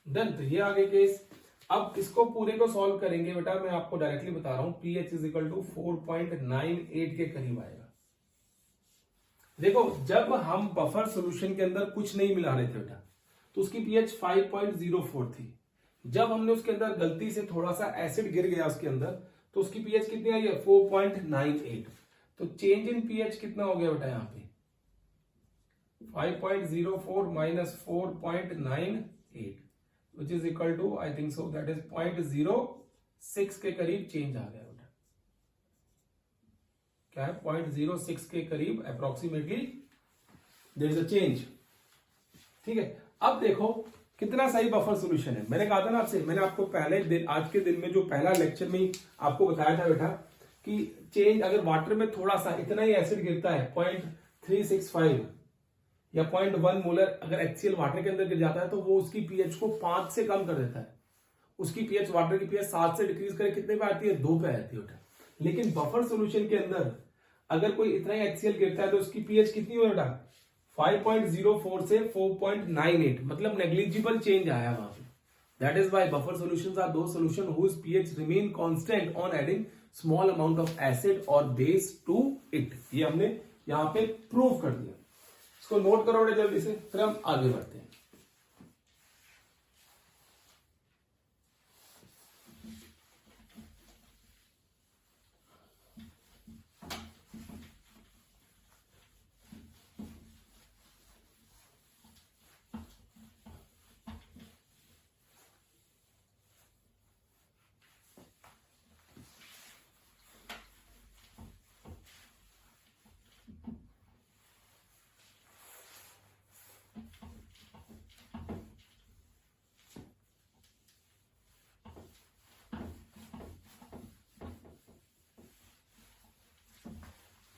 डन, तो ये आगे केस। अब इसको पूरे को सॉल्व करेंगे बेटा, मैं आपको डायरेक्टली बता रहा हूं, pH इज इक्वल टू 4.98 के करीब आएगा। देखो, जब हम बफर सॉल्यूशन के अंदर कुछ नहीं मिला रहे थे बेटा, तो उसकी pH 5.04 थी। जब हमने उसके अंदर गलती से थोड़ा सा एसिड गिर गया उसके अंदर, तो उसकी pH कितनी आई है 4.98। तो चेंज इन pH कितना हो गया बेटा, यहाँ पे 5.04 minus 4.98 which is equal to I think so that is 0.06 के करीब चेंज आ गया बेटा। क्या है, 0.06 के करीब approximately there is a change. ठीक है, अब देखो कितना सही बफर सॉल्यूशन है। मैंने कहा था ना आपसे, मैंने आपको पहले दिन, आज के दिन में जो पहला लेक्चर में आपको बताया था बेटा कि चेंज अगर वाटर में थोड़ा सा इतना ही एसिड गिरता है 0.365 या 0.1 मोलर अगर HCl वाटर के अंदर गिर जाता है, तो वो उसकी pH को 5 से कम कर देता है। उसकी pH, वाटर की pH 7 से डिक्रीज करे कितने पे आती है, 2 पे आती है बेटा। लेकिन बफर सॉल्यूशन के अंदर अगर कोई इतना ही HCl गिरता है तो उसकी pH कितनी हो बेटा, 5.04 से 4.98, मतलब नेग्लिजिबल चेंज आया वहां पे। That is why buffer solutions are those solution whose pH remain constant on adding small amount of acid और बेस टू इट। ये हमने यहां पे प्रूव कर दिया। इसको नोट करो बड़े जल्दी से, फिर हम आगे बढ़ते हैं।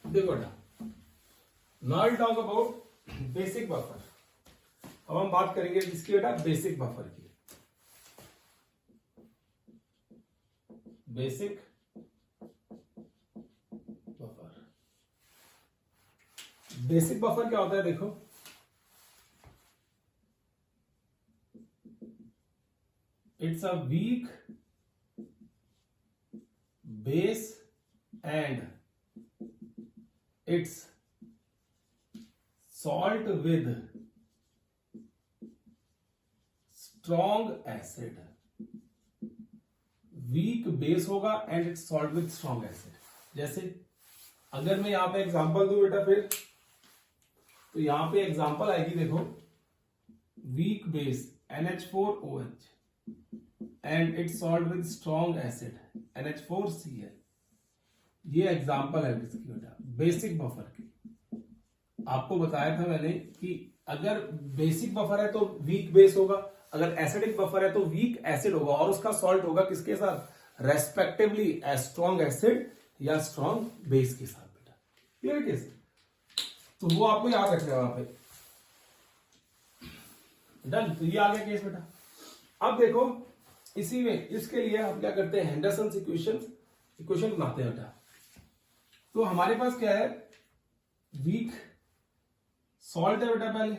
देखो बेटा, now talk about basic buffer. अब हम बात करेंगे किसकी बेटा, बेसिक बफर की। बेसिक बफर, बेसिक बफर क्या होता है देखो, it's a weak base and it's salt with strong acid, weak base होगा and it's salt with strong acid. जैसे अगर मैं यहां पे एग्जांपल दूं बेटा, फिर तो यहां पे एग्जांपल आएगी देखो, weak base NH4OH and it's salt with strong acid NH4Cl। ये एग्जांपल है किसकी बेटा, बेसिक बफर की। आपको बताया था मैंने कि अगर बेसिक बफर है तो वीक बेस होगा, अगर एसिडिक बफर है तो वीक एसिड होगा, और उसका सॉल्ट होगा किसके साथ, रेस्पेक्टिवली स्ट्रॉन्ग एसिड या स्ट्रॉन्ग बेस के साथ बेटा। क्लियर केस, तो वो आपको याद रखना है वहां पे। डन, तो ये आ गया केस बेटा। अब देखो इसी में, इसके लिए हम क्या करते हैं, हेंडरसन इक्वेशन बनाते हैं बेटा। तो हमारे पास क्या है, वीक सॉल्ट है बेटा, पहले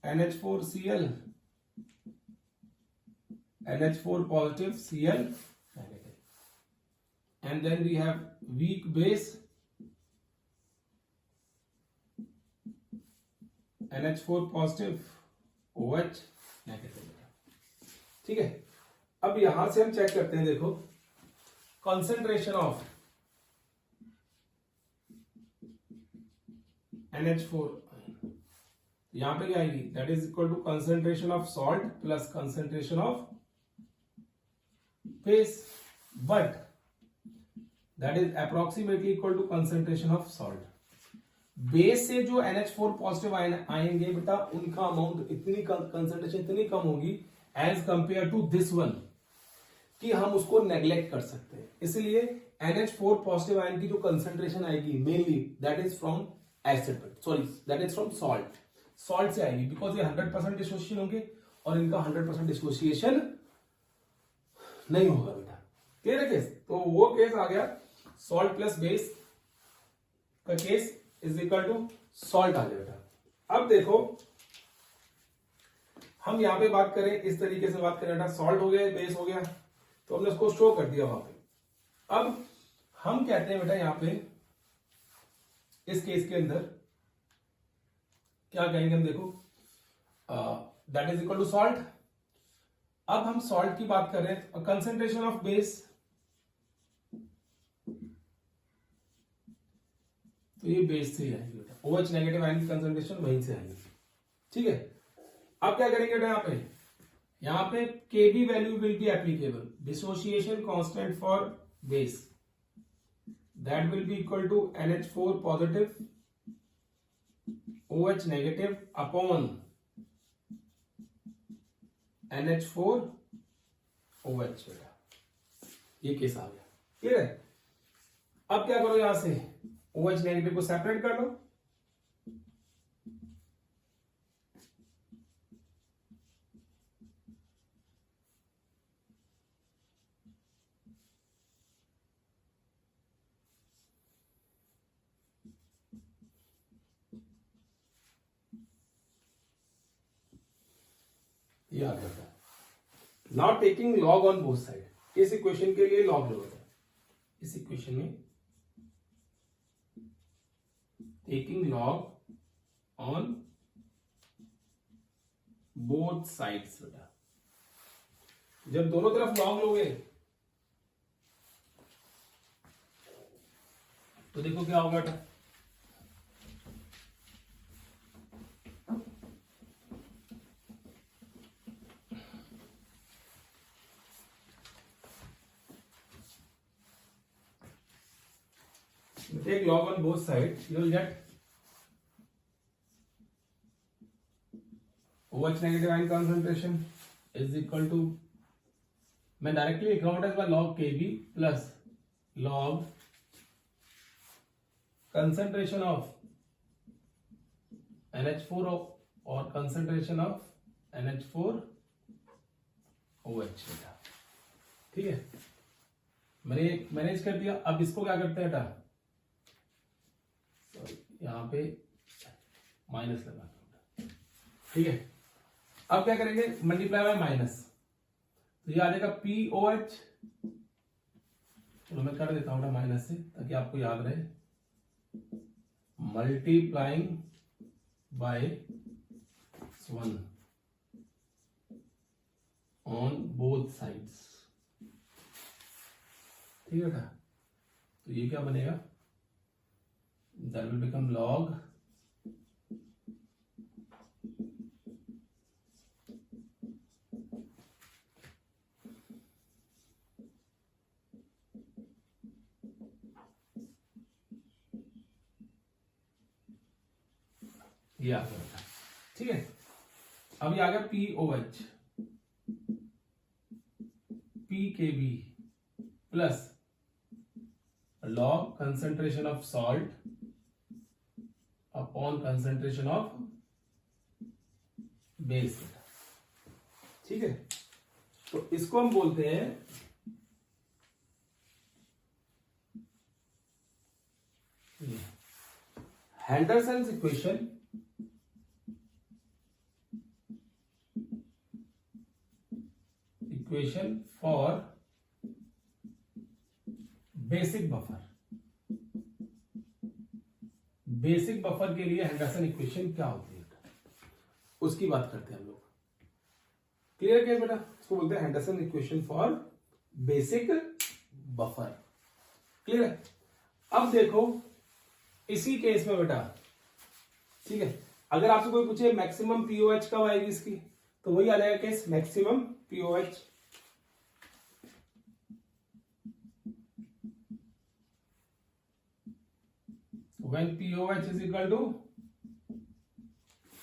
NH4Cl, NH4 positive Cl negative, and then we have weak base NH4 positive OH negative। ठीक है, अब यहां से हम चेक करते हैं, देखो कंसंट्रेशन ऑफ NH4, यहां पे क्या आएगी, that is equal to concentration of salt plus concentration of base, but that is approximately equal to concentration of salt. Base से जो NH4 पॉजिटिव आयन आएंगे बेटा, उनका अमाउंट इतनी कंसंट्रेशन इतनी कम होगी as compare to this one, कि हम उसको नेग्लेक्ट कर सकते हैं। इसलिए NH4 पॉजिटिव आयन की जो कंसंट्रेशन आएगी mainly that is from acid, sorry that is from salt, salt से आएगी, बिकॉज ये 100% डिसोसिएशन होंगे और इनका 100% डिसोसिएशन नहीं होगा बेटा। क्लियर है केस, तो वो केस आ गया सॉल्ट प्लस बेस का case is equal to salt आ गया बेटा। अब देखो हम यहां पे बात करें, इस तरीके से बात करें बेटा, सॉल्ट हो गया, बेस हो गया, तो हमने उसको शो कर दिया वहां पे। अब हम कहते हैं बेटा यहां पे इस केस के अंदर क्या कहेंगे हम, देखो that is equal to salt. अब हम सॉल्ट की बात कर रहे हैं, कंसंट्रेशन ऑफ बेस, तो ये बेस से ही आएगी बेटा, OH नेगेटिव आयन की कंसंट्रेशन वहीं से आएगी। ठीक है, अब क्या करेंगे बेटा, यहां पे Kb value will be applicable, dissociation constant for base, that will be equal to NH4 positive OH negative upon NH4 OH बेटा। ये केस आ गया, क्लियर है। अब क्या करो, यहां से OH नेगेटिव को सेपरेट कर लो, ये आ गया। Now taking log on both side, इस इक्वेशन के लिए लॉग लो, इस इक्वेशन में taking log on both sides बेटा। जब दोनों तरफ लॉग लोगे तो देखो क्या होगा बेटा, take log on both sides, you will get OH negative ion concentration is equal to, मैं डायरेक्टली लिख रहा हूं बेटा log Kb plus log concentration of NH4 और concentration of NH4 OH बेटा। ठीक है, मैंने मैनेज कर दिया। अब इसको क्या करते हैं बेटा, यहां पे माइनस लगा, ठीक है। अब क्या करेंगे, मल्टीप्लाई बाय माइनस, तो ये आ जाएगा POH। चलो मैं कर देता हूं माइनस से ताकि आपको याद रहे, multiplying by 1 on both sides. ठीक है बेटा, तो ये क्या बनेगा, that will become log ये आ गया। ठीक है, अब ये आ गया POH PKB प्लस log concentration of salt upon concentration of base. ठीक है, तो इसको हम बोलते हैं Henderson's equation for basic buffer. Basic buffer के लिए हेंडरसन इक्वेशन क्या होती है उसकी बात करते हैं हम लोग। क्लियर क्या बेटा, इसको बोलते हैं Henderson equation for basic buffer. Clear है। अब देखो इसी केस में बेटा, ठीक है, अगर आपसे कोई पूछे मैक्सिमम पीओएच कब आएगी इसकी, तो वही आ जाएगा case maximum pOH. when POH is equal to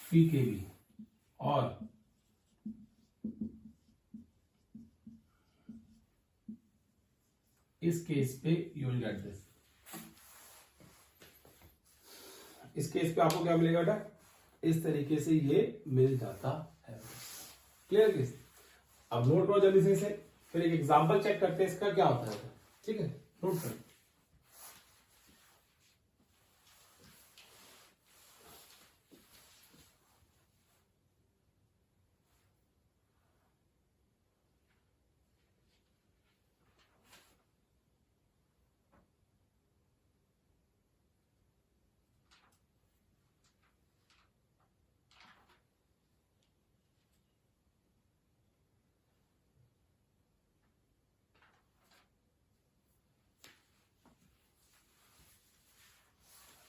PKB और इस केस पे यू विल गेट दिस। इस केस पे आपको क्या मिलेगा बेटा, इस तरीके से ये मिल जाता है। Clear case. अब नोट करो जल्दी से, फिर एक एग्जांपल चेक करते हैं इसका क्या होता है। ठीक है, नोट करो।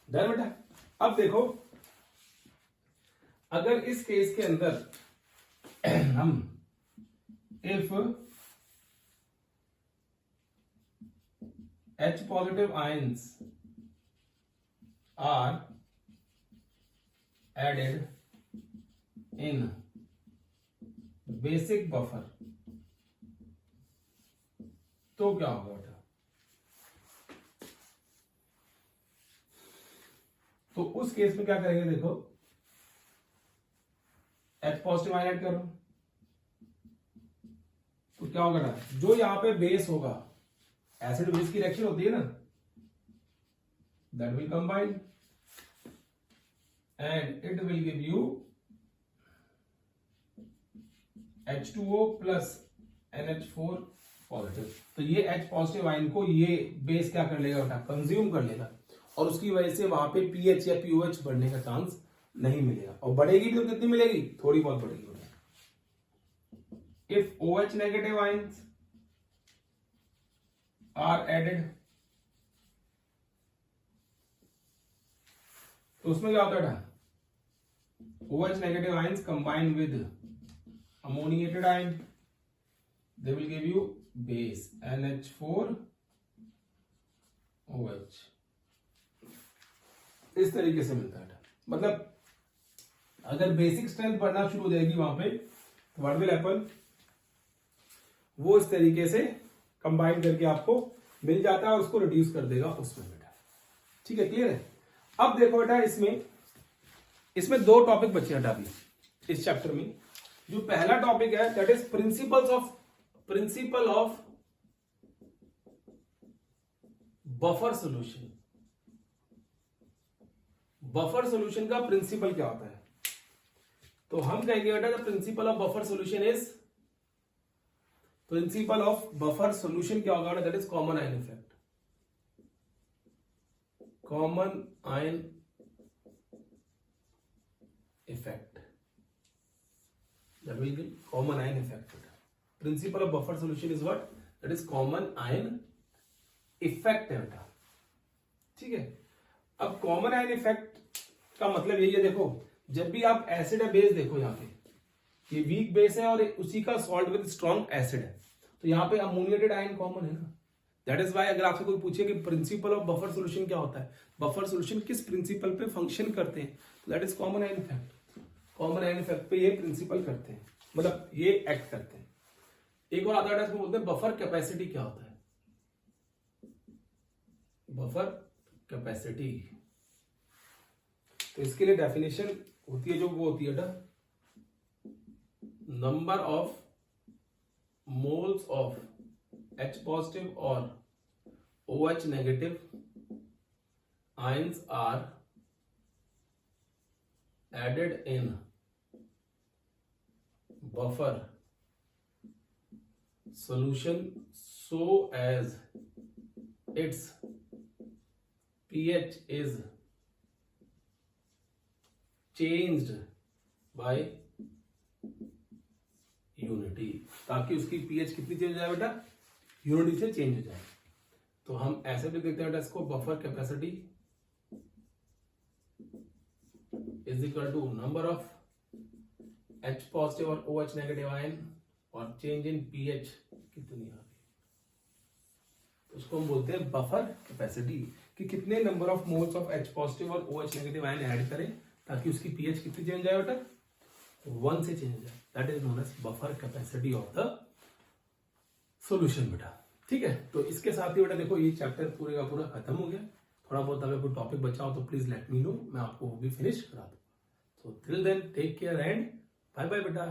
डन बेटा। अब देखो अगर इस केस के अंदर हम if H positive ions are added in basic buffer तो क्या होगा बेटा, तो उस केस में क्या करेंगे, देखो H पॉजिटिव आयन ऐड करो तो क्या होगा ना, जो यहां पे बेस होगा, एसिड बेस की रिएक्शन होती है ना, that will combine and it will give you H2O plus NH4 positive. तो ये H पॉजिटिव आयन को ये बेस क्या कर लेगा बेटा, कंज्यूम कर लेगा और उसकी वजह से वहां पे पीएच या पीओएच बढ़ने का चांस नहीं मिलेगा, और बढ़ेगी भी तो कितनी मिलेगी, थोड़ी बहुत बढ़ेगी। If OH negative ions are added, तो उसमें क्या होता है, OH negative ions combine with ammoniated ion, they will give you base NH4OH। इस तरीके से मिलता है। मतलब अगर बेसिक स्ट्रेंथ बढ़ना शुरू हो जाएगी वहां पे, तो व्हाट विल हैपन, वो इस तरीके से कंबाइन करके आपको मिल जाता है और उसको रिड्यूस कर देगा उसमें बेटा। ठीक है, क्लियर है। अब देखो बेटा, इसमें दो टॉपिक बचे हैं अभी इस चैप्टर में। जो पहला टॉपिक है that is principle of buffer solution. Buffer solution का प्रिंसिपल क्या होता है, तो हम कहेंगे बेटा the principle of buffer solution is, principle of buffer solution क्या होगा, that is common ion effect. Common ion effect, that will be common ion effect. Principle of buffer solution is what, that is common ion effect है बेटा। ठीक है, अब common ion effect का मतलब यही है, देखो जब भी आप एसिड है बेस, देखो यहाँ पे ये वीक बेस है और उसी का सॉल्ट विद स्ट्रॉन्ग एसिड है, तो यहाँ पे अमोनिएटेड आयन कॉमन है ना। दैट इज वाई अगर आपसे कोई पूछे कि प्रिंसिपल ऑफ बफर सॉल्यूशन क्या होता है, बफर सॉल्यूशन किस प्रिंसिपल पे फंक्शन करते हैं, that is common ion effect. Common ion effect पे ये प्रिंसिपल करते हैं, मतलब ये एक्ट करते हैं। एक और आता है इसको बोलते हैं बफर कैपेसिटी। क्या होता है बफर कैपेसिटी, तो इसके लिए डेफिनेशन होती है जो वो होती है number of moles of H positive और OH negative ions are added in buffer solution so as its pH is changed by unity, ताकि उसकी pH कितनी चेंज हो जाए बेटा, यूनिटी से चेंज हो जाए। तो हम ऐसे भी देखते हैं बेटा इसको, buffer capacity is equal to number of H positive और OH नेगेटिव आयन और चेंज इन पीएच कितनी आ गई, तो उसको हम बोलते हैं बफर कैपेसिटी, कि कितने number of moles of H positive और OH नेगेटिव आयन ऐड करें ताकि उसकी पीएच कितनी चेंज हो जाए बेटा, 1 से चेंज हो जाए। That is known as buffer capacity of the solution बेटा। ठीक है, तो इसके साथ ही बेटा देखो ये चैप्टर पूरे का पूरा खत्म हो गया। थोड़ा बहुत अगर कोई टॉपिक बचा हो तो प्लीज लेट मी नो, मैं आपको वो भी फिनिश करा दूँ। So till then, take care and bye bye beta.